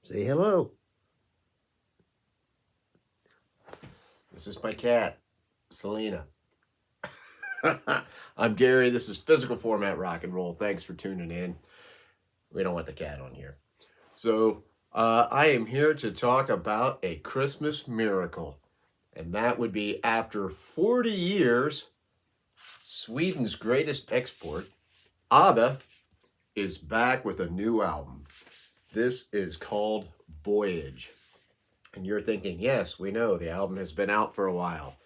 Say hello. This is my cat, Selena. I'm Gary. This is Physical Format Rock and Roll. Thanks for tuning in. We don't want the cat on here. So, I am here to talk about a Christmas miracle. And that would be after 40 years, Sweden's greatest export, ABBA, is back with a new album. This is called Voyage. And you're thinking, yes, we know the album has been out for a while.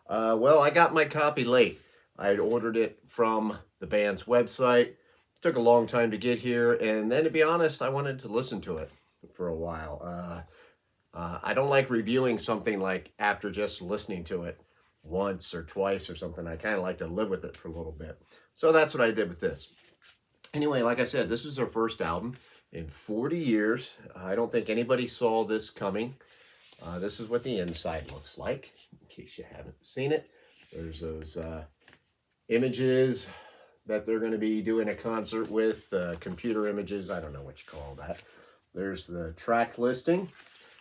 Well, I got my copy late. I had ordered it from the band's website. It took a long time to get here, and then to be honest, I wanted to listen to it for a while. I don't like reviewing something like after just listening to it once or twice or something. I kind of like to live with it for a little bit. So that's what I did with this. Anyway, like I said, this is their first album in 40 years. I don't think anybody saw this coming. This is what the inside looks like, in case you haven't seen it. There's those images that they're going to be doing a concert with, computer images, I don't know what you call that. There's the track listing.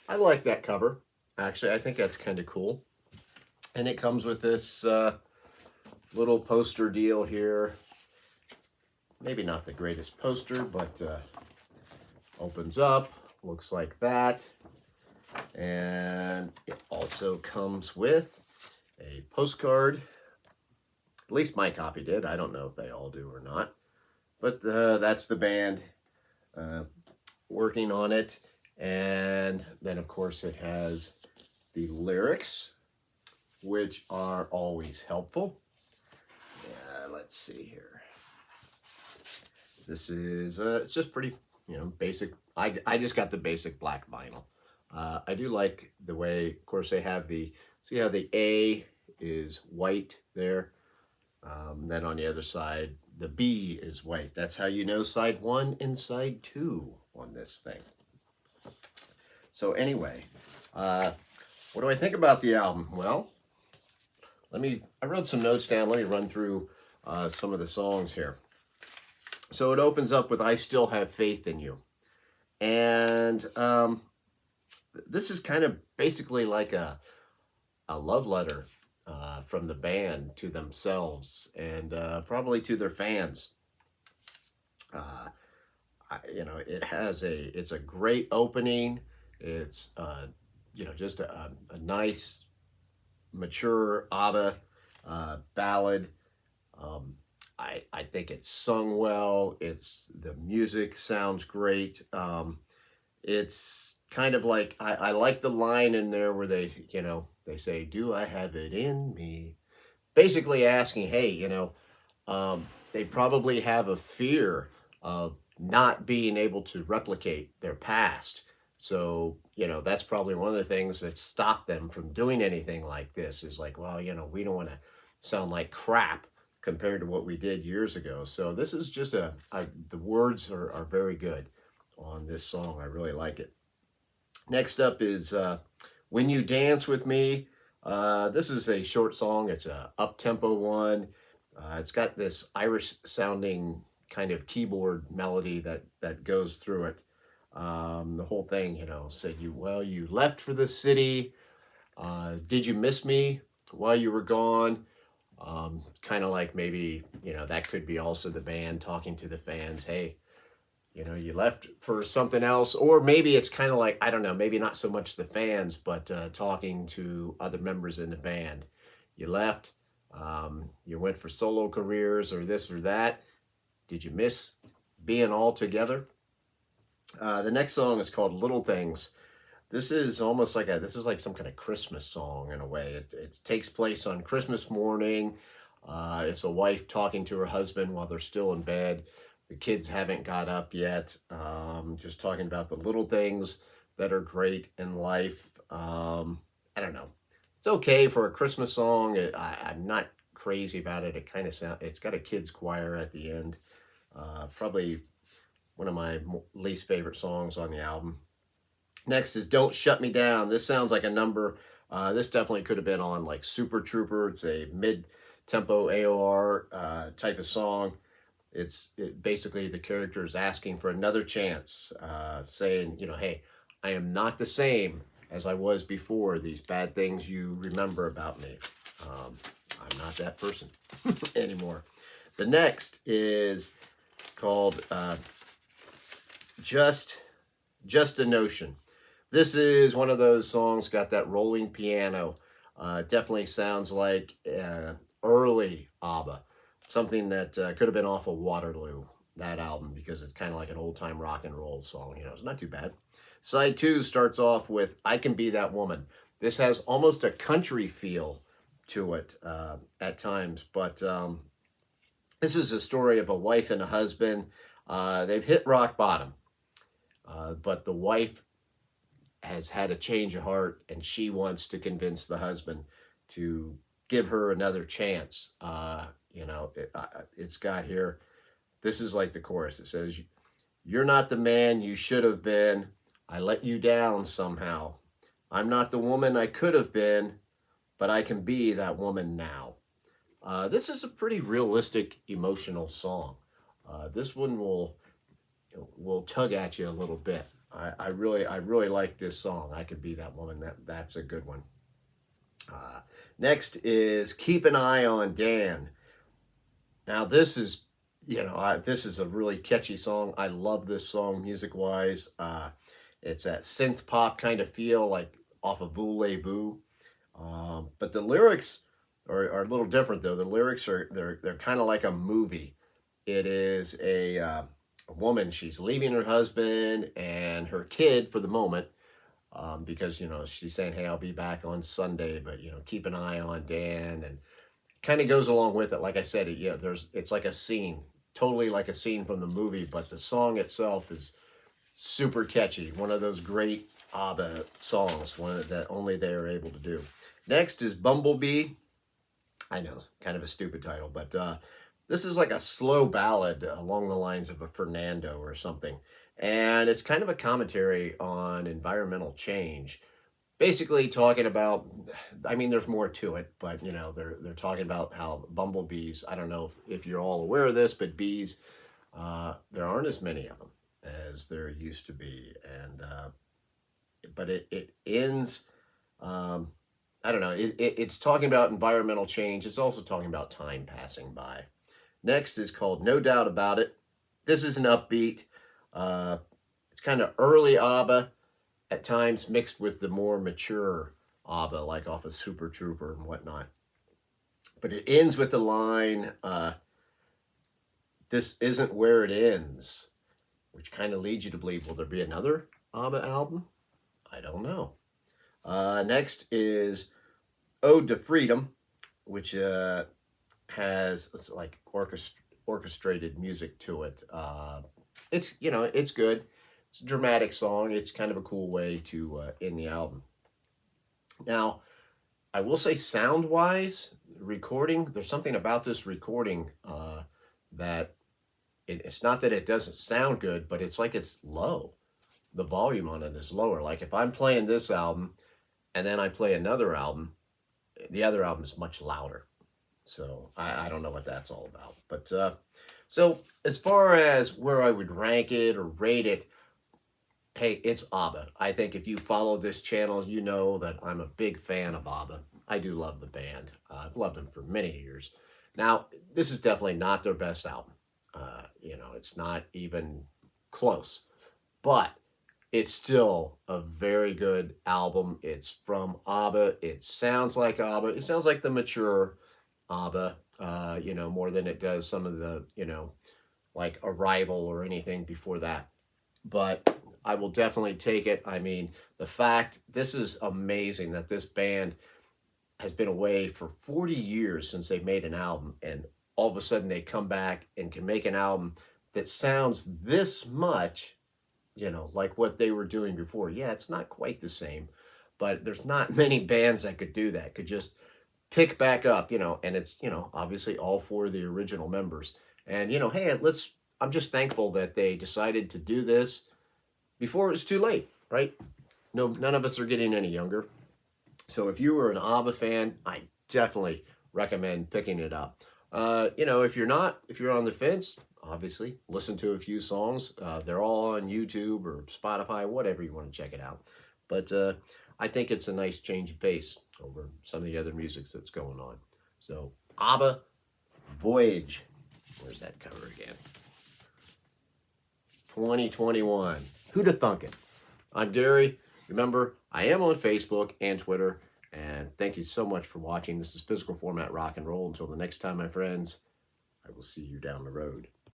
I like that cover. Actually, I think that's kind of cool. And it comes with this little poster deal here. Maybe not the greatest poster, but opens up, looks like that. And it also comes with a postcard. At least my copy did. I don't know if they all do or not. But that's the band working on it. And then, of course, it has the lyrics, which are always helpful. Let's see here. This is it's just pretty, basic. I just got the basic black vinyl. I do like the way, of course, they have see how the A is white there. Then on the other side, the B is white. That's how you know side 1 and side 2 on this thing. So anyway, what do I think about the album? Well, I wrote some notes down. Let me run through some of the songs here. So it opens up with I Still Have Faith in You. And this is kind of basically like a love letter from the band to themselves and probably to their fans. It's a great opening. It's just a nice, mature ABBA ballad. I think it's sung well. The music sounds great. It's kind of like, I like the line in there where they say, do I have it in me? Basically asking, hey, they probably have a fear of not being able to replicate their past. So, that's probably one of the things that stopped them from doing anything like this is like, well, we don't want to sound like crap compared to what we did years ago. So this is just the words are very good on this song. I really like it. Next up is When You Dance With Me. This is a short song. It's a up-tempo one. It's got this Irish sounding kind of keyboard melody that goes through it. The whole thing, said you left for the city. Did you miss me while you were gone? Kind of like maybe, that could be also the band talking to the fans. Hey, you left for something else, or maybe it's kind of like, I don't know, maybe not so much the fans, but talking to other members in the band. You left, you went for solo careers or this or that. Did you miss being all together? The next song is called Little Things. This is almost like some kind of Christmas song in a way. It takes place on Christmas morning. It's a wife talking to her husband while they're still in bed. The kids haven't got up yet. Just talking about the little things that are great in life. I don't know. It's okay for a Christmas song. I'm not crazy about it. It kind of it's got a kids choir at the end. Probably one of my least favorite songs on the album. Next is Don't Shut Me Down. This sounds like a number. This definitely could have been on like Super Trooper. It's a mid-tempo AOR type of song. Basically the character is asking for another chance, saying, hey, I am not the same as I was before. These bad things you remember about me. I'm not that person anymore. The next is called Just a Notion. This is one of those songs, got that rolling piano. Definitely sounds like early ABBA. Something that could have been off of Waterloo, that album, because it's kind of like an old-time rock and roll song. You know, it's not too bad. Side 2 starts off with I Can Be That Woman. This has almost a country feel to it at times, but this is a story of a wife and a husband. They've hit rock bottom, but the wife has had a change of heart, and she wants to convince the husband to give her another chance. It's got here, this is like the chorus. It says, "You're not the man you should have been. I let you down somehow. I'm not the woman I could have been, but I can be that woman now." This is a pretty realistic, emotional song. This one will tug at you a little bit. I really like this song. I Could Be That Woman. That's a good one. Next is Keep an Eye on Dan. Now this is, this is a really catchy song. I love this song music-wise. It's that synth pop kind of feel, like off of Voulez-Vous. But the lyrics are a little different though. The lyrics they're kind of like a movie. It is a woman. She's leaving her husband and her kid for the moment, because she's saying, "Hey, I'll be back on Sunday, but keep an eye on Dan," and kind of goes along with it. Like I said, it's like a scene, totally like a scene from the movie, but the song itself is super catchy. One of those great ABBA songs, one that only they are able to do. Next is Bumblebee. I know, kind of a stupid title, but this is like a slow ballad along the lines of a Fernando or something. And it's kind of a commentary on environmental change. Basically talking about, I mean, there's more to it, but they're talking about how bumblebees, I don't know if you're all aware of this, but bees, there aren't as many of them as there used to be. And but it ends, I don't know, it's talking about environmental change. It's also talking about time passing by. Next is called No Doubt About It. This is an upbeat. It's kind of early ABBA at times, mixed with the more mature ABBA, like off of Super Trooper and whatnot. But it ends with the line, "This isn't where it ends," which kind of leads you to believe, will there be another ABBA album? I don't know. Next is Ode to Freedom, which has like orchestrated music to it. It's it's good. It's a dramatic song. It's kind of a cool way to end the album. Now, I will say, sound-wise, recording, there's something about this recording that it's not that it doesn't sound good, but it's like it's low. The volume on it is lower. Like if I'm playing this album and then I play another album, the other album is much louder. So I don't know what that's all about. But so as far as where I would rank it or rate it, hey, it's ABBA. I think if you follow this channel, you know that I'm a big fan of ABBA. I do love the band. I've loved them for many years. Now, this is definitely not their best album. It's not even close. But it's still a very good album. It's from ABBA. It sounds like ABBA. It sounds like the mature ABBA, more than it does some of the, like Arrival or anything before that. But I will definitely take it. I mean, the fact, this is amazing that this band has been away for 40 years since they made an album, and all of a sudden they come back and can make an album that sounds this much, like what they were doing before. Yeah, it's not quite the same, but there's not many bands that could do that, could just pick back up, and it's, obviously all four of the original members. And, hey, I'm just thankful that they decided to do this before it was too late, right? No, none of us are getting any younger. So if you were an ABBA fan, I definitely recommend picking it up. If you're not, if you're on the fence, obviously. Listen to a few songs. They're all on YouTube or Spotify, whatever you want to check it out. But I think it's a nice change of pace over some of the other music that's going on. So, ABBA, Voyage. Where's that cover again? 2021. Who'da thunk it? I'm Gary. Remember, I am on Facebook and Twitter. And thank you so much for watching. This is Physical Format Rock and Roll. Until the next time, my friends, I will see you down the road.